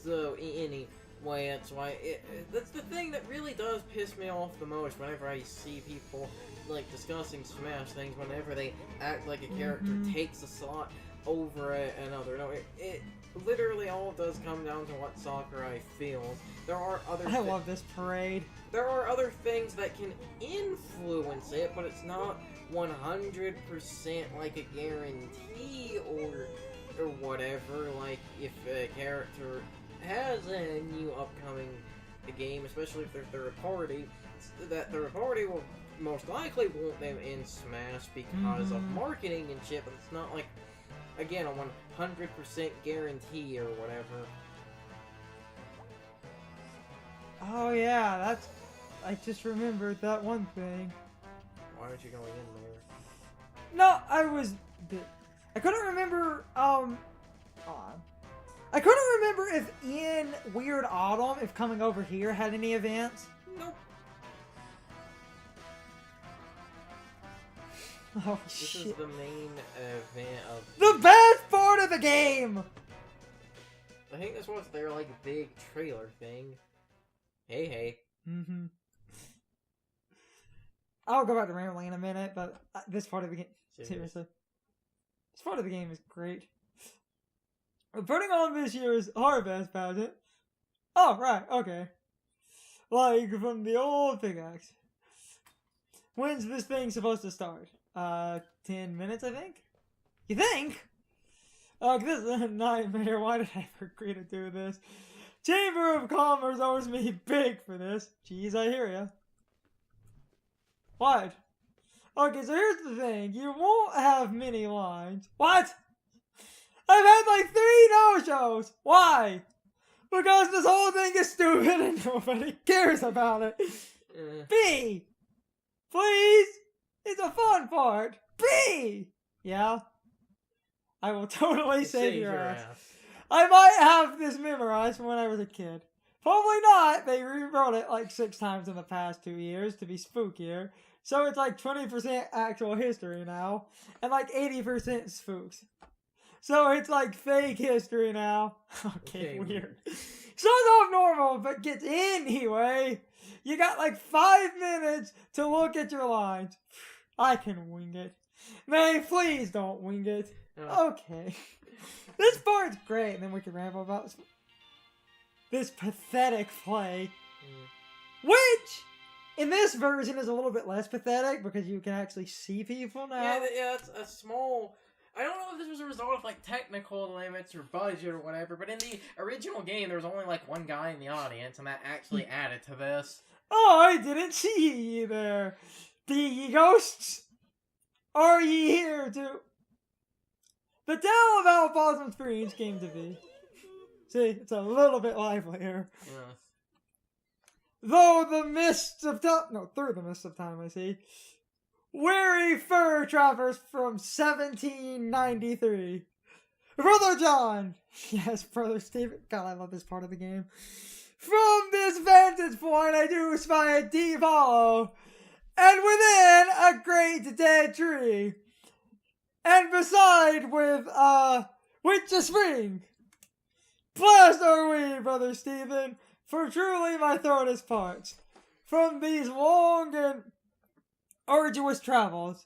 So, anyway, that's the thing that really does piss me off the most whenever I see people, like, discussing Smash things, whenever they act like a character takes a slot over another. No, it literally all does come down to what Sakurai feels. There are other I love this parade. There are other things that can influence it, but it's not 100% like a guarantee or whatever. Like, if a character has a new upcoming game, especially if they're third party, that third party will most likely want them in Smash because of marketing and shit, but it's not like, again, a 100% guarantee or whatever. Oh yeah, that's... I just remembered that one thing. Why aren't you going in there? No, I couldn't remember, I couldn't remember if in Weird Autumn, if coming over here had any events. Nope. Oh, this shit. This is the main event of... The best part of the game! I think this was their, like, big trailer thing. Hey. I'll go back to rambling in a minute, but this part of the game... Seriously. This part of the game is great. We're putting on this year's Harfest pageant. Oh, right, okay. Like, from the old pickaxe. When's this thing supposed to start? 10 minutes, I think? You think? Oh, this is a nightmare. Why did I ever agree to do this? Chamber of Commerce owes me big for this. Jeez, I hear ya. What? Okay, so here's the thing. You won't have many lines. What? I've had like 3 no-shows. Why? Because this whole thing is stupid and nobody cares about it. B! Please? It's a fun part. B! Yeah? I will totally save your ass. I might have this memorized from when I was a kid. Probably not. They rewrote it like 6 times in the past 2 years to be spookier. So it's like 20% actual history now. And like 80% spooks. So it's like fake history now. Okay, weird. Starts off normal, but gets anyway. You got like 5 minutes to look at your lines. I can wing it. May, please don't wing it. Okay. This part's great, and then we can ramble about this pathetic play. Which, in this version, is a little bit less pathetic, because you can actually see people now. Yeah, that's a small... I don't know if this was a result of, like, technical limits or budget or whatever, but in the original game, there was only, like, 1 guy in the audience, and that actually added to this. Oh, I didn't see ye there. Be ye ghosts? Are ye here to... The tale of how Possum Springs came to be. See, it's a little bit livelier. Yes. Though the mists of time... No, through the mists of time, I see. Weary fur trappers from 1793. Brother John! Yes, Brother Stephen. God, I love this part of the game. From this vantage point, I do spy a deep hollow, and within a great dead tree, and beside with a spring. Blessed are we, Brother Stephen, for truly my throat is parched from these long and arduous travels,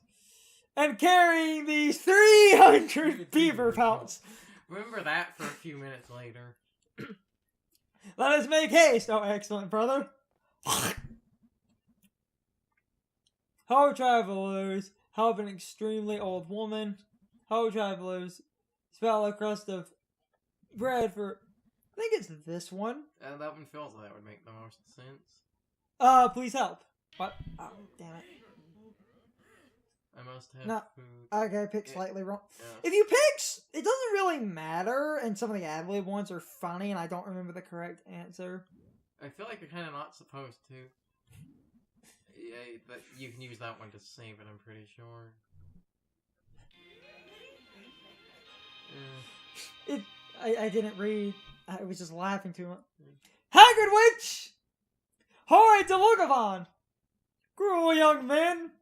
and carrying these 300 beaver pelts. Remember that for a few minutes later. Let us make haste, oh excellent brother. Ho travelers, help an extremely old woman. Ho travelers, spell a crust of bread for... I think it's this one. That one feels like that would make the most sense. Please help. What? Oh, damn it. I must have food. Okay, I picked slightly wrong. Yeah. If you pick... It doesn't really matter, and some of the ad-lib ones are funny, and I don't remember the correct answer. I feel like you're kind of not supposed to. Yeah, but you can use that one to save it, I'm pretty sure. I didn't read. I was just laughing too much. Haggard witch! Horrid to look upon! Cruel young men!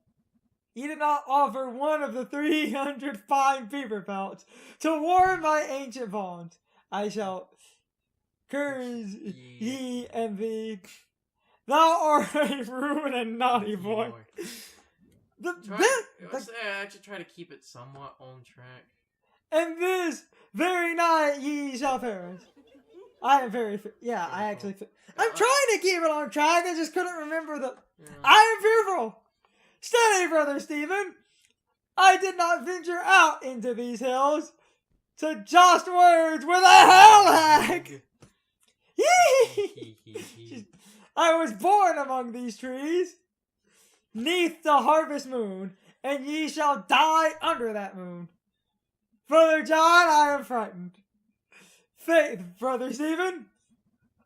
he did not offer one of the 300 fine beaver pelts to warm my ancient bonds. I shall curse ye and thee. Thou art a rude and naughty boy. I should try to keep it somewhat on track. And this very night ye shall perish. I am very I'm trying to keep it on track. I just couldn't remember the. Yeah. I am fearful. Steady, brother Stephen. I did not venture out into these hills to jost words with a hell hag. I was born among these trees, neath the harvest moon, and ye shall die under that moon. Brother John, I am frightened. Faith, brother Stephen,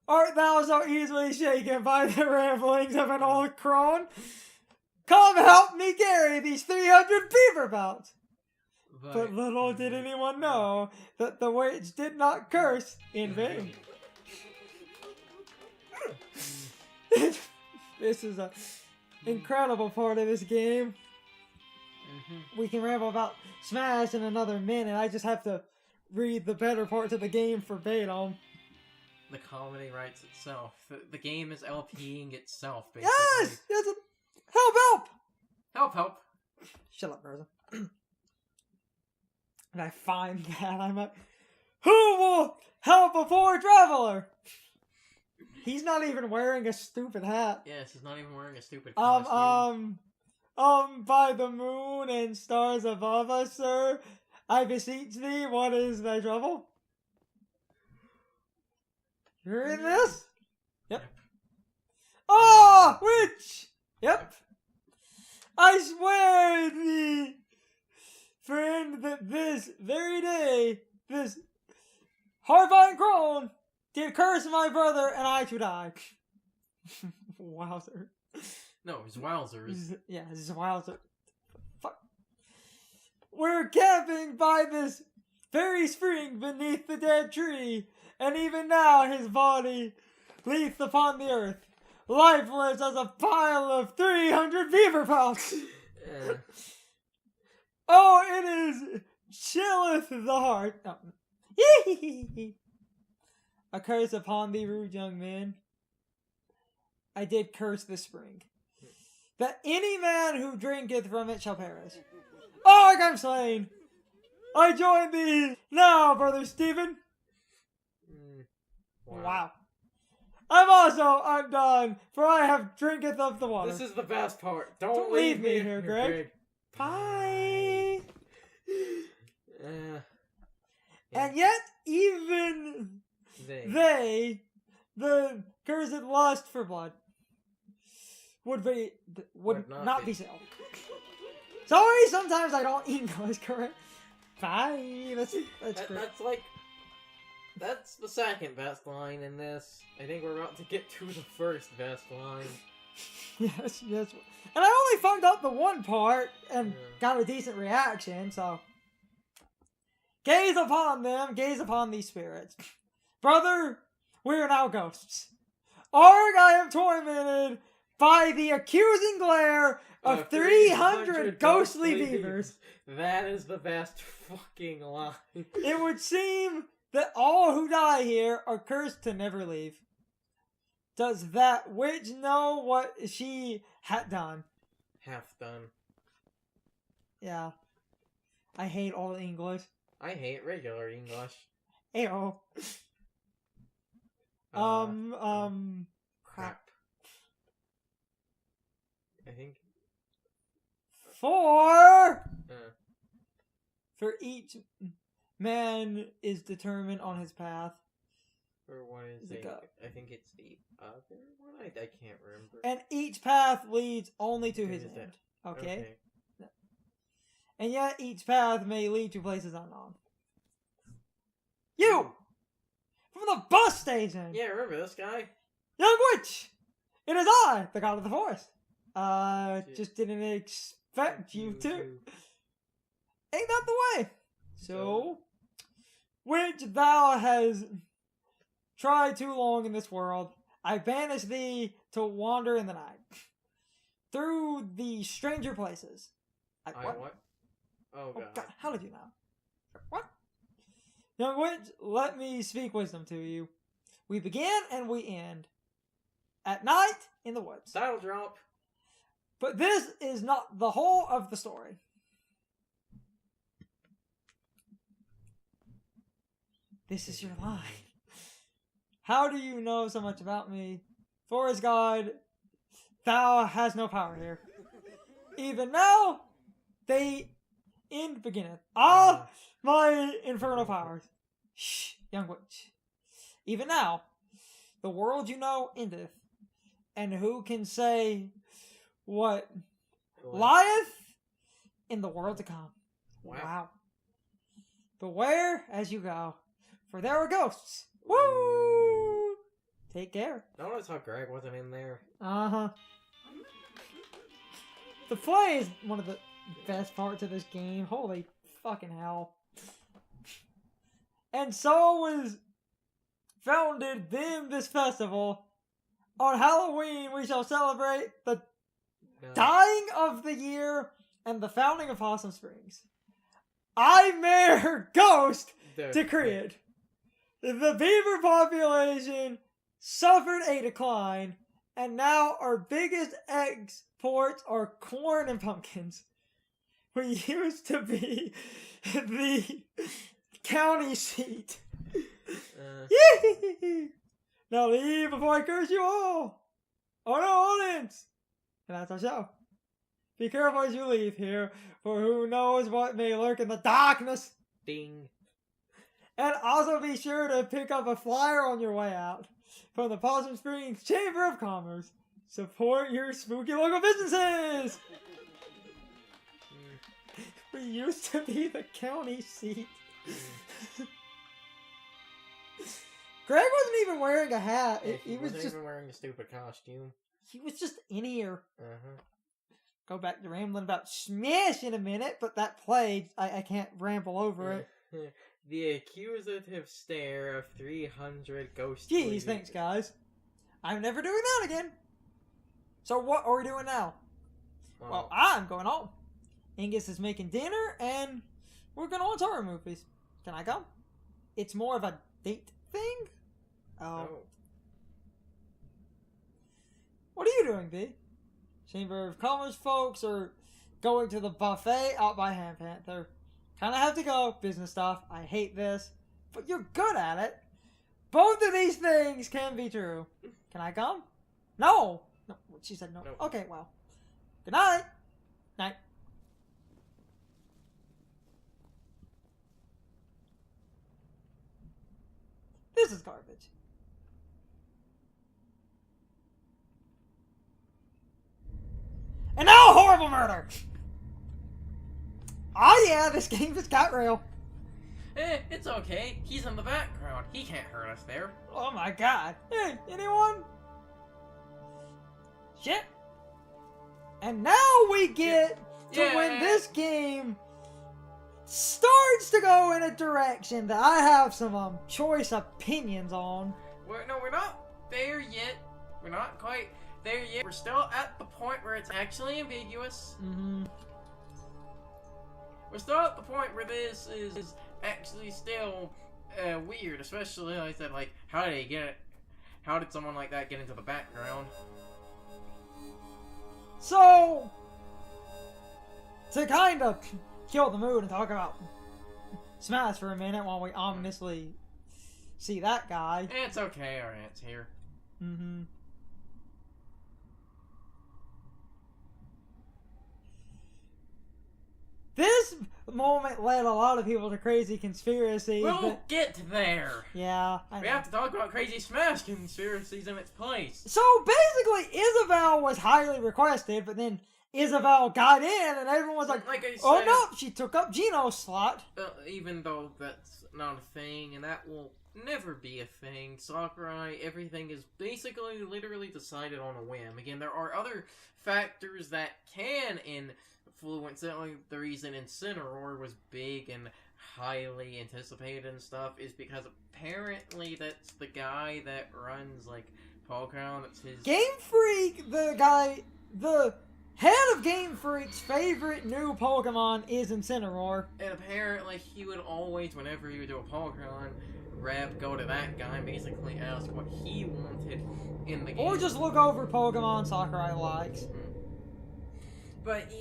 art thou so easily shaken by the ramblings of an old crone? Come help me carry these 300 beaver pelts. But little did anyone know that the witch did not curse in vain. This is an incredible part of this game. We can ramble about Smash in another minute. I just have to read the better parts of the game verbatim. The comedy writes itself. The game is LPing itself, basically. Yes! Help! Help! Shut up, Rosa. And I find that I'm like, who will help a poor traveler? He's not even wearing a stupid hat. Yes, he's not even wearing a stupid costume. By the moon and stars above us, sir, I beseech thee, what is thy trouble? You're in this? Yep. Oh, witch! Yep. I swear thee, friend, that this very day, this Harfest crone did curse my brother, and I to die. Wowzer. No, it's wowzers. Yeah, it's wowzer. Fuck. We're camping by this very spring beneath the dead tree, and even now his body leath upon the earth, lifeless as a pile of 300 beaver pelts. Oh, it is chilleth the heart. Oh. A curse upon thee, rude young man. I did curse the spring, that any man who drinketh from it shall perish. Oh, I'm slain. I join thee now, brother Stephen. Wow. I'm also undone, for I have drinketh of the water. This is the best part. Don't leave me here, Greg. Bye. And yet, even they, the cursed lust for blood, would not be so. Sorry, sometimes I don't English correct. Bye. That's great. That's the second best line in this. I think we're about to get to the first best line. Yes. And I only fucked up the one part and got a decent reaction, so. Gaze upon them, gaze upon these spirits. Brother, we are now ghosts. Arg, I am tormented by the accusing glare of 300 ghostly beavers. That is the best fucking line. It would seem that all who die here are cursed to never leave. Does that witch know what she had done? Half done. Yeah. I hate all English. I hate regular English. Ayo. Crap. I think. For each man is determined on his path. Or what is it? I think it's the other one? I can't remember. And each path leads only to his end. Okay? And yet each path may lead to places unknown. You! From the bus station! Yeah, remember this guy? Young witch! It is I, the god of the forest. Just didn't expect you to. Ain't that the way? So, which thou has tried too long in this world, I banish thee to wander in the night, through the stranger places, What? Oh god. God. How did you know? What? Young witch, let me speak wisdom to you. We begin and we end. At night in the woods. Title drop. But this is not the whole of the story. This is your line. How do you know so much about me? Forest God, thou has no power here. Even now, the end beginneth. Ah, my infernal powers. Shh, young witch. Even now, the world you know endeth. And who can say what lieth in the world to come? Wow. Beware as you go, for there are ghosts. Woo! Take care. Notice how Greg wasn't in there. Uh-huh. The play is one of the best parts of this game. Holy fucking hell. And so was founded then this festival. On Halloween, we shall celebrate the dying of the year and the founding of Possum Springs. I Mayor Ghost decree it. The beaver population suffered a decline, and now our biggest exports are corn and pumpkins. We used to be the county seat. Now leave before I curse you all. Oh no, audience! And that's our show. Be careful as you leave here, for who knows what may lurk in the darkness. Ding. And also be sure to pick up a flyer on your way out from the Possum Springs Chamber of Commerce. Support your spooky local businesses! We used to be the county seat. Greg wasn't even wearing a hat. He was wasn't just even wearing a stupid costume. He was just in here. Uh-huh. Go back to rambling about Smash in a minute, but that played. I can't ramble over it. The accusative stare of 300 ghosts. Jeez, thanks guys. I'm never doing that again. So what are we doing now? Well, I'm going home. Angus is making dinner, and we're going to watch horror movies. Can I come? It's more of a date thing? Oh. What are you doing, B? Chamber of Commerce folks are going to the buffet out by Ham Panther. Kinda have to go. Business stuff. I hate this. But you're good at it. Both of these things can be true. Can I come? No! No, she said no. Okay, well. Good night. Night. This is garbage. And now a horrible murder! Oh yeah, this game just got real. It's okay. He's in the background. He can't hurt us there. Oh my god. Hey, anyone? Shit. And now we get to when this game starts to go in a direction that I have some choice opinions on. We're not there yet. We're not quite there yet. We're still at the point where it's actually ambiguous. Mm-hmm. We're still at the point where this is actually still weird, especially like I said, like how did he get it? How did someone like that get into the background? So, to kind of kill the mood and talk about Smash for a minute while we ominously see that guy. It's okay, our aunt's here. Mm-hmm. This moment led a lot of people to crazy conspiracies. We'll get there. Yeah. We have to talk about crazy Smash conspiracies in its place. So basically, Isabel was highly requested, but then Isabel got in, and everyone was like I said, oh no, she took up Gino's slot. Even though that's not a thing, and that will never be a thing. Sakurai, everything is basically literally decided on a whim. Again, there are other factors that can influence it. Like the reason Incineroar was big and highly anticipated and stuff is because apparently that's the guy that runs like Pokemon. That's his Game Freak, the guy, the Head of Game Freak's favorite new Pokemon is Incineroar. And apparently he would always, whenever he would do a Pokemon rep, go to that guy and basically ask what he wanted in the game. Or just look over Pokemon Sakurai likes. But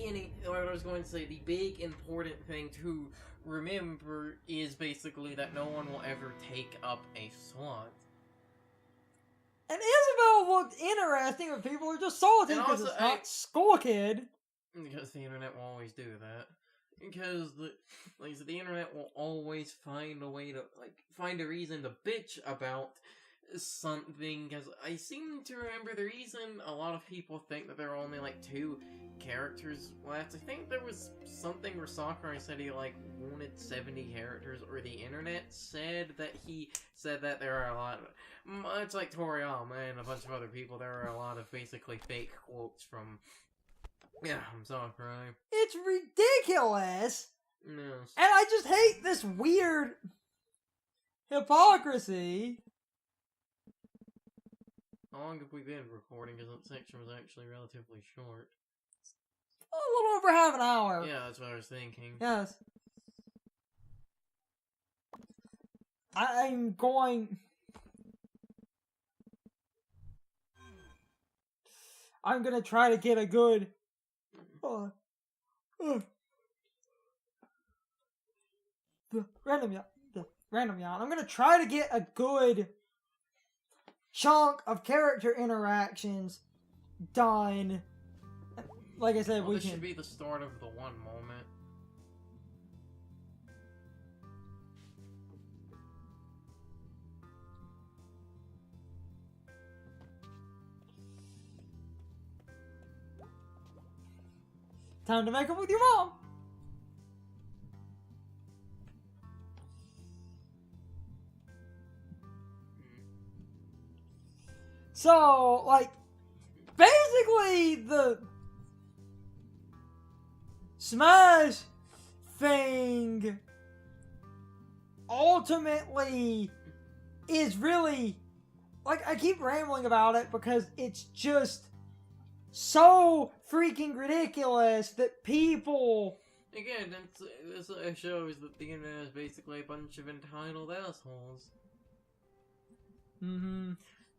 what I was going to say, the big important thing to remember is basically that no one will ever take up a slot. And Isabelle looked interesting, but people are just salty And because also, it's not Skull Kid. Because the internet will always do that. Because the internet will always find a way to find a reason to bitch about something. Because I seem to remember the reason a lot of people think that there are only 2 characters left. I think there was something where Sakurai said he wanted 70 characters, or the internet said that he said that there are a lot of, much like Toriyama and a bunch of other people, there are a lot of basically fake quotes from Sakurai. It's ridiculous. No. And I just hate this weird hypocrisy. How long have we been recording? Because that section was actually relatively short. A little over half an hour. Yeah, that's what I was thinking. Yes. I'm going to try to get a good the random yawn. I'm going to try to get a good chunk of character interactions done. Like I said, this should be the start of the one moment. Time to make up with your mom. So, basically the Smash thing ultimately is really, I keep rambling about it because it's just so freaking ridiculous that people... Again, this shows that the internet is basically a bunch of entitled assholes. Mm-hmm.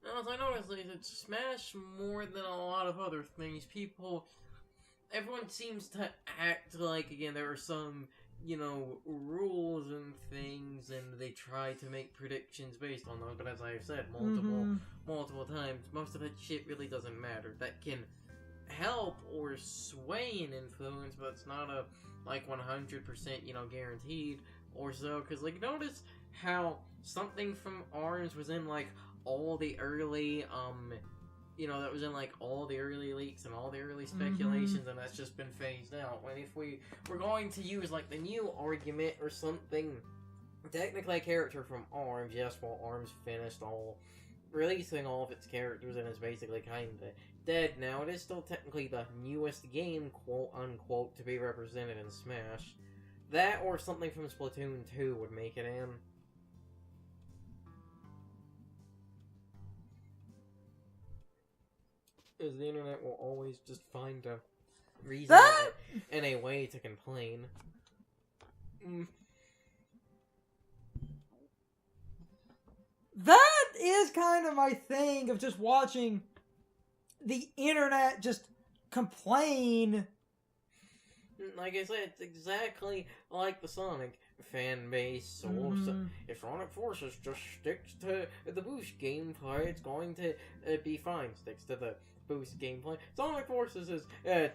Now, as I noticed, it's Smash more than a lot of other things. Everyone seems to act like, again, there are some, rules and things, and they try to make predictions based on those, but as I have said multiple times, most of that shit really doesn't matter. That can help or sway an influence, but it's not a, 100%, guaranteed or so, because, notice how something from ARMS was in, all the early, that was in, all the early leaks and all the early speculations, and that's just been phased out. And if we were going to use, the new argument or something, technically a character from ARMS, yes, well, ARMS finished releasing all of its characters and is basically kinda dead now. It is still technically the newest game, quote-unquote, to be represented in Smash. That or something from Splatoon 2 would make it in. Because the internet will always just find a reason and a way to complain. That is kind of my thing of just watching the internet just complain. Like I said, it's exactly like the Sonic fan base. If Sonic Forces just sticks to the boost gameplay, it's going to be fine. Sticks to the boost gameplay. Sonic Forces is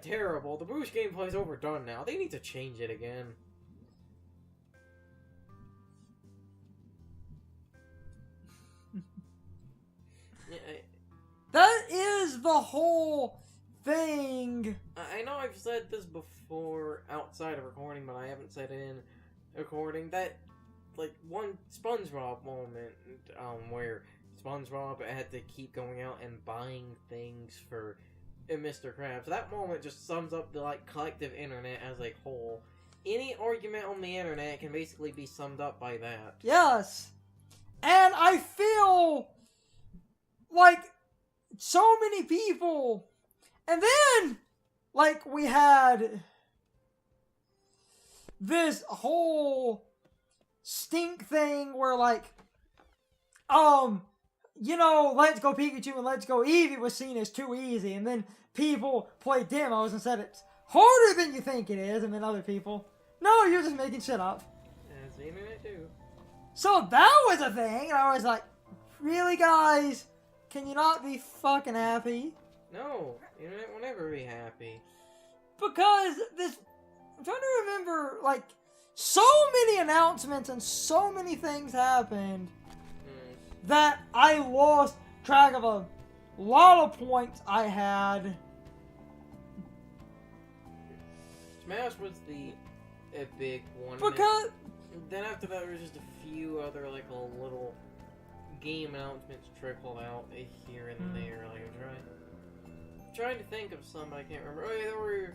terrible. The boost gameplay is overdone now. They need to change it again. That is the whole thing. I know I've said this before outside of recording, but I haven't said it in recording. That, one SpongeBob moment, where SpongeBob had to keep going out and buying things for Mr. Krabs. That moment just sums up the, collective internet as a whole. Any argument on the internet can basically be summed up by that. Yes. And I feel like so many people, and then, like, we had this whole stink thing where, like, Let's Go Pikachu and Let's Go Eevee was seen as too easy, and then people played demos and said it's harder than you think it is, and then other people, no, you're just making shit up. Yeah, seen it too. So that was a thing, and I was like, really, guys? Can you not be fucking happy? No, internet will never be happy. Because I'm trying to remember, like, so many announcements and so many things happened that I lost track of a lot of points I had. Smash was a big one. Because then after that, there was just a few other, like, little game announcements trickled out here and there. Like, I'm trying to think of some, I can't remember. Oh yeah, there were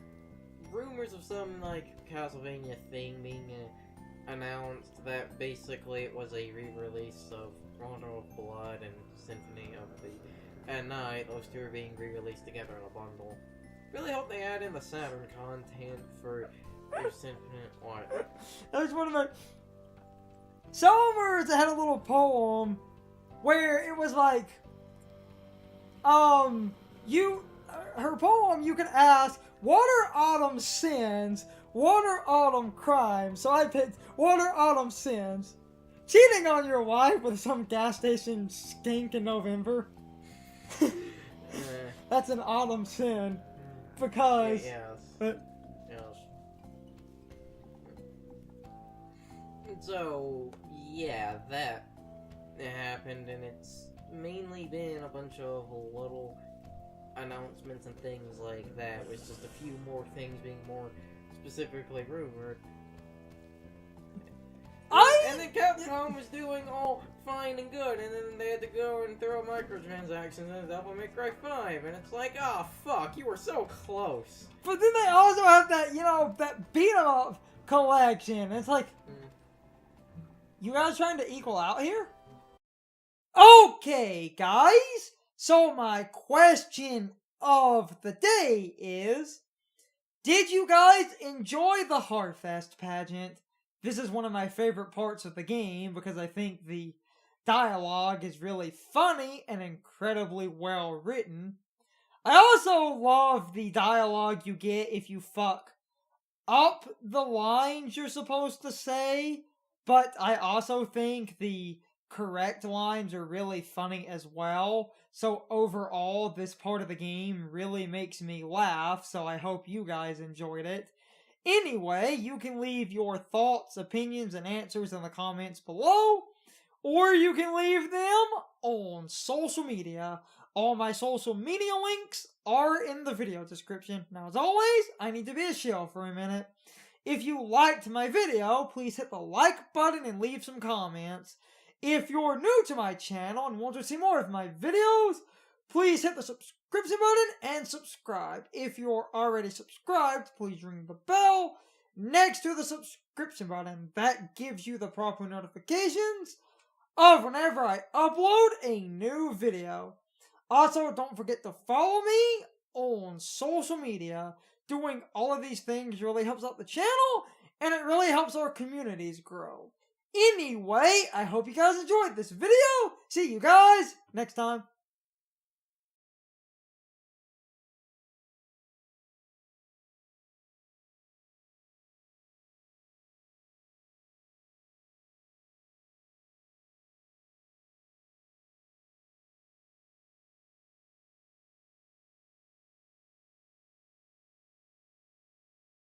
rumors of some, like, Castlevania thing being announced that basically it was a re-release of Rondo of Blood and Symphony of the Night. Those two are being re-released together in a bundle. Really hope they add in the Saturn content for your Symphony. What? That was one of my... Summers had a little poem where it was like, her poem, you can ask, what are Autumn's sins? What are Autumn crimes? So I picked, what are Autumn sins? Cheating on your wife with some gas station skink in November. That's an Autumn sin. Because... Yes. Yes. So, yeah, that happened, and it's mainly been a bunch of little announcements and things like that, with just a few more things being more specifically rumored. And then Capcom was doing all fine and good, and then they had to go and throw microtransactions in Devil May Cry 5, and it's like, oh fuck, you were so close. But then they also have that, that beat 'em up collection. It's like, you guys trying to equal out here? Okay, guys. So my question of the day is, did you guys enjoy the Harfest pageant? This is one of my favorite parts of the game because I think the dialogue is really funny and incredibly well written. I also love the dialogue you get if you fuck up the lines you're supposed to say, but I also think the correct lines are really funny as well. So overall, this part of the game really makes me laugh, so I hope you guys enjoyed it. Anyway, you can leave your thoughts, opinions, and answers in the comments below, or you can leave them on social media. All my social media links are in the video description. Now, as always, I need to be a shill for a minute. If you liked my video, please hit the like button and leave some comments. If you're new to my channel and want to see more of my videos, please hit the subscription button and subscribe. If you're already subscribed, please ring the bell next to the subscription button. That gives you the proper notifications of whenever I upload a new video. Also, don't forget to follow me on social media. Doing all of these things really helps out the channel, and it really helps our communities grow. Anyway, I hope you guys enjoyed this video. See you guys next time.